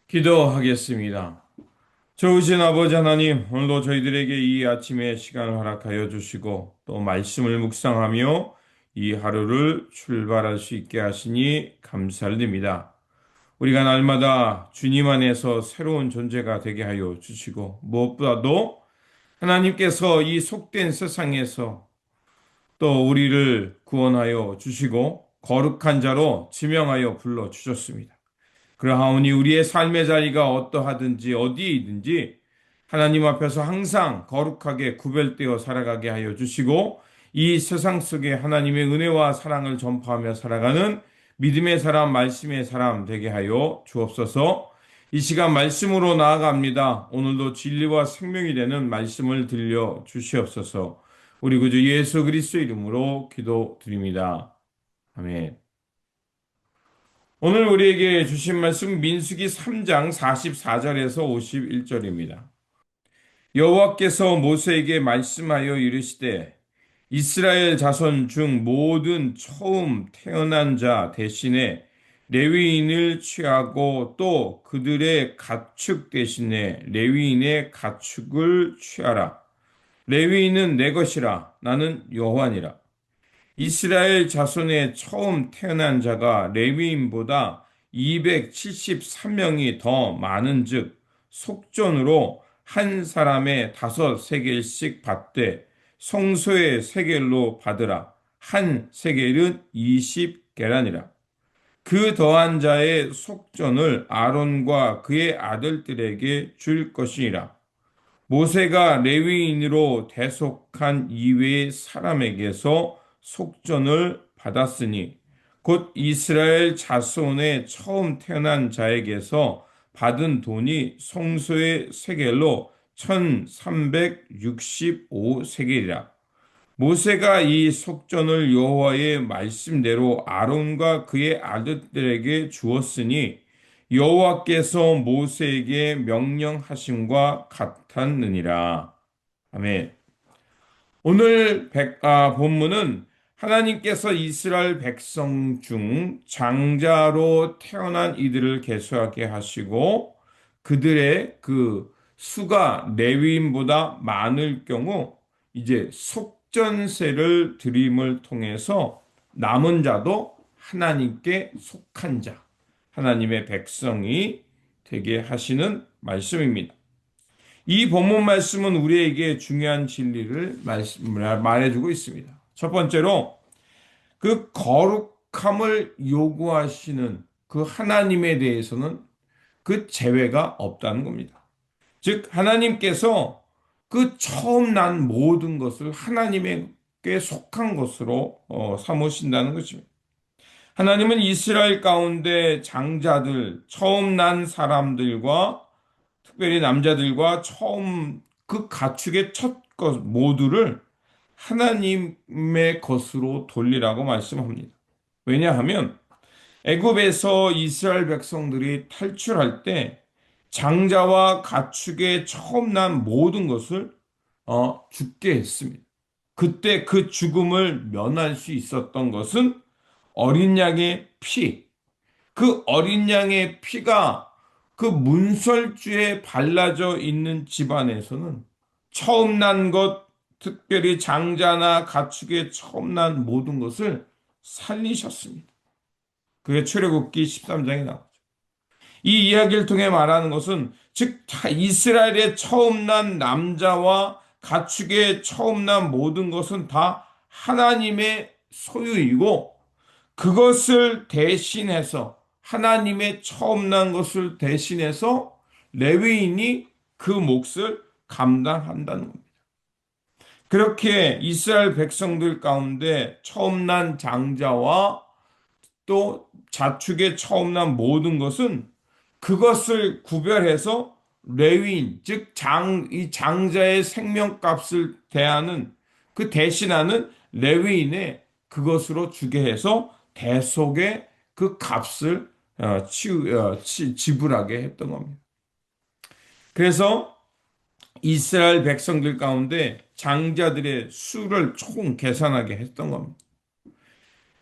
기도하겠습니다. 좋으신 아버지 하나님, 오늘도 저희들에게 이 아침에 시간을 허락하여 주시고 또 말씀을 묵상하며 이 하루를 출발할 수 있게 하시니 감사를 드립니다. 우리가 날마다 주님 안에서 새로운 존재가 되게 하여 주시고 무엇보다도 하나님께서 이 속된 세상에서 또 우리를 구원하여 주시고 거룩한 자로 지명하여 불러 주셨습니다. 그러하오니 우리의 삶의 자리가 어떠하든지 어디에 있든지 하나님 앞에서 항상 거룩하게 구별되어 살아가게 하여 주시고 이 세상 속에 하나님의 은혜와 사랑을 전파하며 살아가는 믿음의 사람, 말씀의 사람 되게 하여 주옵소서. 이 시간 말씀으로 나아갑니다. 오늘도 진리와 생명이 되는 말씀을 들려 주시옵소서. 우리 구주 예수 그리스도 이름으로 기도드립니다. 아멘. 오늘 우리에게 주신 말씀 민수기 3장 44절에서 51절입니다. 여호와께서 모세에게 말씀하여 이르시되 이스라엘 자손 중 모든 처음 태어난 자 대신에 레위인을 취하고 또 그들의 가축 대신에 레위인의 가축을 취하라. 레위인은 내 것이라. 나는 여호와니라. 이스라엘 자손의 처음 태어난 자가 레위인보다 273명이 더 많은즉 속전으로 한 사람의 5세겔씩 받되 성소의 세겔로 받으라. 한 세겔은 20계란이라. 그 더한 자의 속전을 아론과 그의 아들들에게 줄 것이니라. 모세가 레위인으로 대속한 이외의 사람에게서 속전을 받았으니 곧 이스라엘 자손의 처음 태어난 자에게서 받은 돈이 성소의 세겔로 1365세겔이라. 모세가 이 속전을 여호와의 말씀대로 아론과 그의 아들들에게 주었으니 여호와께서 모세에게 명령하심과 같았느니라. 아멘. 오늘 본문은 하나님께서 이스라엘 백성 중 장자로 태어난 이들을 계수하게 하시고 그들의 그 수가 레위인보다 많을 경우 이제 속전세를 드림을 통해서 남은 자도 하나님께 속한 자, 하나님의 백성이 되게 하시는 말씀입니다. 이 본문 말씀은 우리에게 중요한 진리를 말해주고 있습니다. 첫 번째로 그 거룩함을 요구하시는 그 하나님에 대해서는 그 제외가 없다는 겁니다. 즉 하나님께서 그 처음 난 모든 것을 하나님에게 속한 것으로 삼으신다는 것입니다. 하나님은 이스라엘 가운데 장자들, 처음 난 사람들과 특별히 남자들과 처음 그 가축의 첫 것 모두를 하나님의 것으로 돌리라고 말씀합니다. 왜냐하면 애굽에서 이스라엘 백성들이 탈출할 때 장자와 가축의 처음 난 모든 것을 죽게 했습니다. 그때 그 죽음을 면할 수 있었던 것은 어린 양의 피, 그 어린 양의 피가 그 문설주에 발라져 있는 집안에서는 처음 난 것, 특별히 장자나 가축의 처음 난 모든 것을 살리셨습니다. 그게 출애굽기 13장에 나오죠. 이 이야기를 통해 말하는 것은 즉 이스라엘의 처음 난 남자와 가축의 처음 난 모든 것은 다 하나님의 소유이고 그것을 대신해서 하나님의 처음 난 것을 대신해서 레위인이 그 몫을 감당한다는 겁니다. 그렇게 이스라엘 백성들 가운데 처음 난 장자와 또 자축의 처음 난 모든 것은 그것을 구별해서 레위인, 즉 이 장자의 생명값을 대하는 그 대신하는 레위인의 그것으로 주게 해서 대속의 그 값을 지불하게 했던 겁니다. 그래서 이스라엘 백성들 가운데 장자들의 수를 총 계산하게 했던 겁니다.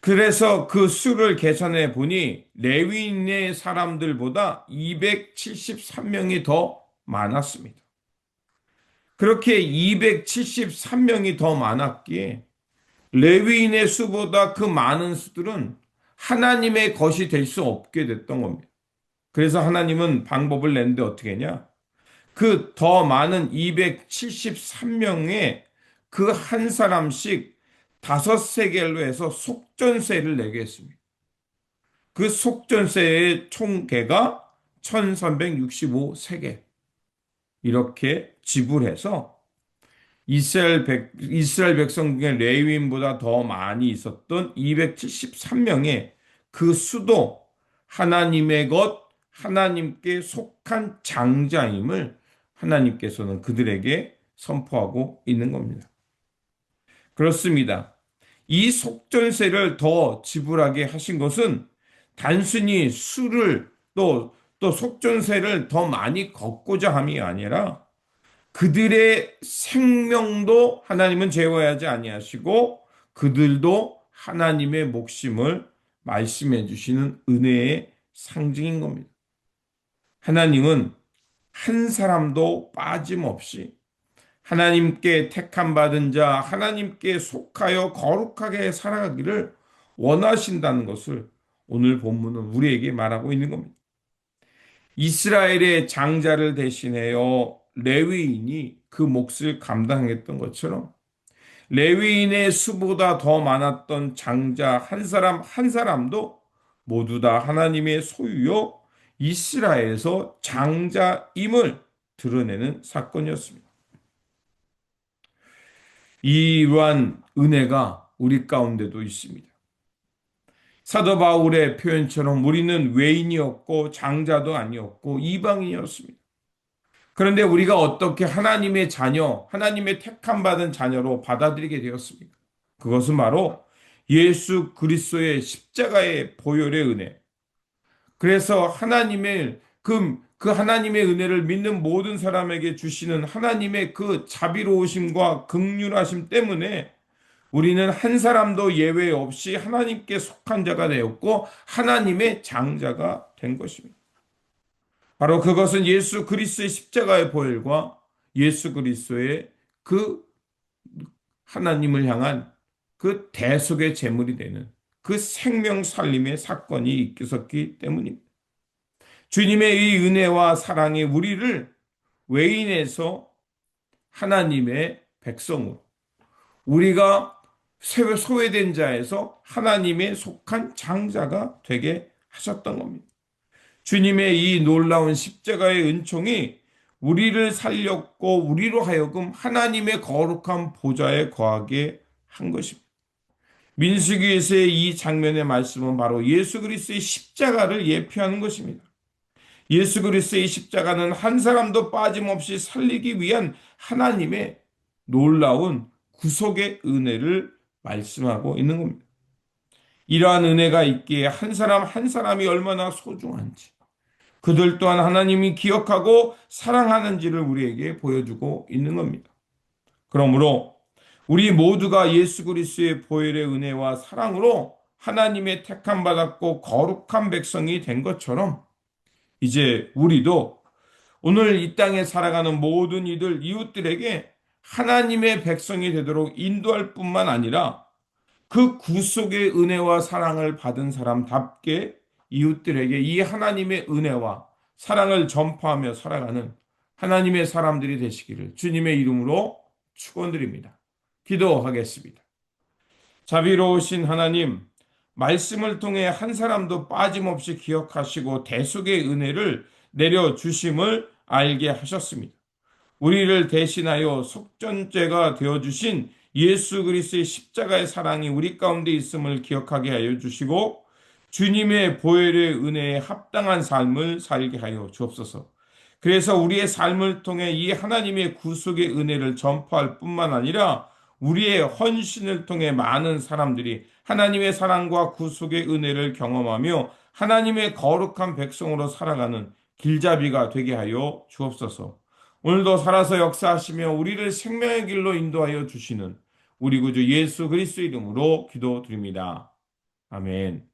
그래서 그 수를 계산해 보니 레위인의 사람들보다 273명이 더 많았습니다. 그렇게 273명이 더 많았기에 레위인의 수보다 그 많은 수들은 하나님의 것이 될 수 없게 됐던 겁니다. 그래서 하나님은 방법을 냈는데 어떻게 했냐? 그 더 많은 273명의 그 한 사람씩 5세겔로 해서 속전세를 내게 했습니다. 그 속전세의 총계가 1365세겔. 이렇게 지불해서 이스라엘 백성 중에 레위인보다 더 많이 있었던 273명의 그 수도 하나님의 것, 하나님께 속한 장자임을 하나님께서는 그들에게 선포하고 있는 겁니다. 그렇습니다. 이 속전세를 더 지불하게 하신 것은 단순히 수를 또 속전세를 더 많이 걷고자 함이 아니라 그들의 생명도 하나님은 제어하지 아니하시고 그들도 하나님의 목심을 말씀해 주시는 은혜의 상징인 겁니다. 하나님은 한 사람도 빠짐없이 하나님께 택함 받은 자, 하나님께 속하여 거룩하게 살아가기를 원하신다는 것을 오늘 본문은 우리에게 말하고 있는 겁니다. 이스라엘의 장자를 대신하여 레위인이 그 몫을 감당했던 것처럼 레위인의 수보다 더 많았던 장자 한 사람 한 사람도 모두 다 하나님의 소유요 이스라엘에서 장자임을 드러내는 사건이었습니다. 이러한 은혜가 우리 가운데도 있습니다. 사도 바울의 표현처럼 우리는 외인이었고 장자도 아니었고 이방인이었습니다. 그런데 우리가 어떻게 하나님의 자녀, 하나님의 택함 받은 자녀로 받아들이게 되었습니까? 그것은 바로 예수 그리스도의 십자가의 보혈의 은혜. 그래서 그 하나님의 은혜를 믿는 모든 사람에게 주시는 하나님의 그 자비로우심과 긍휼하심 때문에 우리는 한 사람도 예외 없이 하나님께 속한 자가 되었고 하나님의 장자가 된 것입니다. 바로 그것은 예수 그리스도의 십자가의 보혈과 예수 그리스도의 그 하나님을 향한 그 대속의 제물이 되는 그 생명 살림의 사건이 있었기 때문입니다. 주님의 이 은혜와 사랑이 우리를 외인에서 하나님의 백성으로 우리가 소외된 자에서 하나님의 속한 장자가 되게 하셨던 겁니다. 주님의 이 놀라운 십자가의 은총이 우리를 살렸고 우리로 하여금 하나님의 거룩한 보좌에 거하게 한 것입니다. 민수기에서의 이 장면의 말씀은 바로 예수 그리스도의 십자가를 예표하는 것입니다. 예수 그리스도의 십자가는 한 사람도 빠짐없이 살리기 위한 하나님의 놀라운 구속의 은혜를 말씀하고 있는 겁니다. 이러한 은혜가 있기에 한 사람 한 사람이 얼마나 소중한지 그들 또한 하나님이 기억하고 사랑하는지를 우리에게 보여주고 있는 겁니다. 그러므로 우리 모두가 예수 그리스도의 보혈의 은혜와 사랑으로 하나님의 택함 받았고 거룩한 백성이 된 것처럼 이제 우리도 오늘 이 땅에 살아가는 모든 이들 이웃들에게 하나님의 백성이 되도록 인도할 뿐만 아니라 그 구속의 은혜와 사랑을 받은 사람답게 이웃들에게 이 하나님의 은혜와 사랑을 전파하며 살아가는 하나님의 사람들이 되시기를 주님의 이름으로 축원드립니다. 기도하겠습니다. 자비로우신 하나님, 말씀을 통해 한 사람도 빠짐없이 기억하시고 대속의 은혜를 내려주심을 알게 하셨습니다. 우리를 대신하여 속전죄가 되어주신 예수 그리스도의 십자가의 사랑이 우리 가운데 있음을 기억하게 하여 주시고 주님의 보혈의 은혜에 합당한 삶을 살게 하여 주옵소서. 그래서 우리의 삶을 통해 이 하나님의 구속의 은혜를 전파할 뿐만 아니라 우리의 헌신을 통해 많은 사람들이 하나님의 사랑과 구속의 은혜를 경험하며 하나님의 거룩한 백성으로 살아가는 길잡이가 되게 하여 주옵소서. 오늘도 살아서 역사하시며 우리를 생명의 길로 인도하여 주시는 우리 구주 예수 그리스도 이름으로 기도드립니다. 아멘.